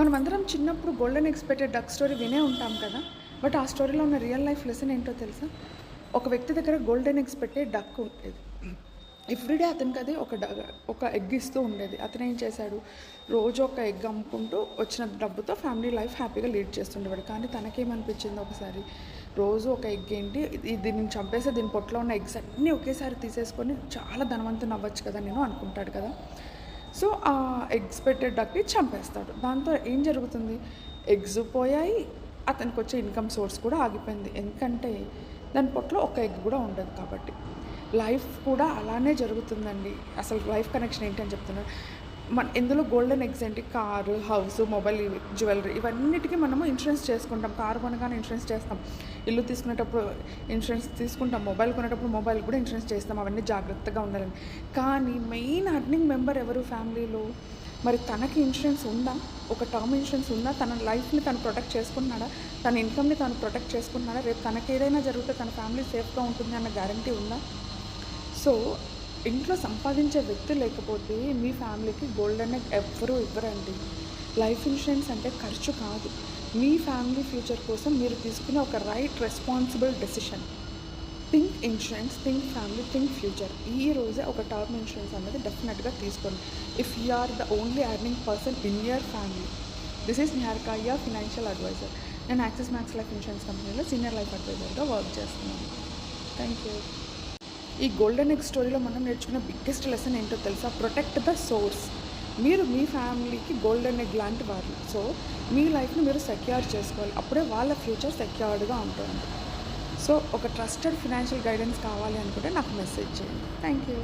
మనమందరం చిన్నప్పుడు golden expected duck story వినే ఉంటాం కదా! బట్ ఆ స్టోరీలో ఉన్న రియల్ లైఫ్ లెసన్ ఏంటో తెలుసా? ఒక వ్యక్తి దగ్గర గోల్డెన్ ఎక్స్‌పెక్టెడ్ డక్ ఉండేది. ఎవ్రీడే అతనికది ఒక ఎగ్ ఇస్తూ ఉండేది. అతనేం చేశాడు, రోజు ఒక ఎగ్ అమ్ముకుంటూ వచ్చిన డబ్బుతో ఫ్యామిలీ లైఫ్ హ్యాపీగా లీడ్ చేస్తుండేవాడు. కానీ తనకేమనిపించింది ఒకసారి, రోజు ఒక ఎగ్ ఏంటి, దీన్ని చంపేసి దీని పొట్టలో ఉన్న ఎగ్స్ అన్నీ ఒకేసారి తీసేసుకొని చాలా ధనవంతుని అవ్వచ్చు కదా నేను అనుకుంటాడు కదా! సో, ఆ ఎగ్స్ పెట్టే డక్‌ని చంపేస్తాడు. దాంతో ఏం జరుగుతుంది, ఎగ్స్ పోయాయి, అతనికొచ్చే ఇన్‌కమ్ సోర్స్ కూడా ఆగిపోయింది. ఎందుకంటే దాని పొట్టలో ఒక్క ఎగ్ కూడా ఉండదు కాబట్టి. లైఫ్ కూడా అలానే జరుగుతుందండి. అసలు లైఫ్ కనెక్షన్ ఏంటని చెప్తున్నాను. ఇందులో గోల్డెన్ ఎగ్స్ ఏంటి, కారు, హౌసు, మొబైల్, జ్యువెలరీ ఇవన్నిటికి మనము ఇన్సూరెన్స్ చేసుకుంటాం. కారు కొనగానే ఇన్సూరెన్స్ చేస్తాం. ఇల్లు తీసుకునేటప్పుడు ఇన్సూరెన్స్ తీసుకుంటాం. మొబైల్ కొనేటప్పుడు మొబైల్ కూడా ఇన్సూరెన్స్ చేస్తాం. అవన్నీ జాగ్రత్తగా ఉండాలని. కానీ మెయిన్ అర్నింగ్ మెంబర్ ఎవరు ఫ్యామిలీలో? మరి తనకి ఇన్సూరెన్స్ ఉందా? ఒక టర్మ్ ఇన్సూరెన్స్ ఉందా? తన లైఫ్‌ని తను ప్రొటెక్ట్ చేసుకుంటున్నాడా? తన ఇన్‌కమ్‌ని తను ప్రొటెక్ట్ చేసుకుంటున్నాడా? రేపు తనకేదైనా జరిగితే తన ఫ్యామిలీ సేఫ్‌గా ఉంటుంది అన్న గ్యారంటీ ఉందా? సో, ఇంట్లో సంపాదించే వ్యక్తి లేకపోతే మీ ఫ్యామిలీకి గోల్డెన్ ఎగ్ ఎవ్వరూ ఇవ్వరండి. లైఫ్ ఇన్సూరెన్స్ అంటే ఖర్చు కాదు. మీ ఫ్యామిలీ ఫ్యూచర్ కోసం మీరు తీసుకునే ఒక responsible decision. Think insurance, think family, think future. ఈ రోజే ఒక టర్మ్ ఇన్సూరెన్స్ అనేది డెఫినెట్‌గా తీసుకోండి. If you are the only earning person in your family. This is Niharika, your financial advisor. నేను యాక్సిస్ మ్యాక్స్ లైఫ్ ఇన్సూరెన్స్ కంపెనీలో సీనియర్ లైఫ్ అడ్వైజర్గా work చేస్తున్నాను. Thank you. ఈ గోల్డెన్ ఎగ్ స్టోరీలో మనం నేర్చుకున్న బిగ్గెస్ట్ లెసన్ ఏంటో తెలుసా? Protect the source. మీరు మీ ఫ్యామిలీకి గోల్డెన్ ఎగ్ లాంటి వారు. సో, మీ లైఫ్ని మీరు సెక్యూర్ చేసుకోవాలి. అప్పుడే వాళ్ళ ఫ్యూచర్ సెక్యూర్డ్గా ఉంటుంది. సో, ఒక ట్రస్టెడ్ ఫినాన్షియల్ గైడెన్స్ కావాలి అనుకుంటే నాకు మెసేజ్ చేయండి. Thank you.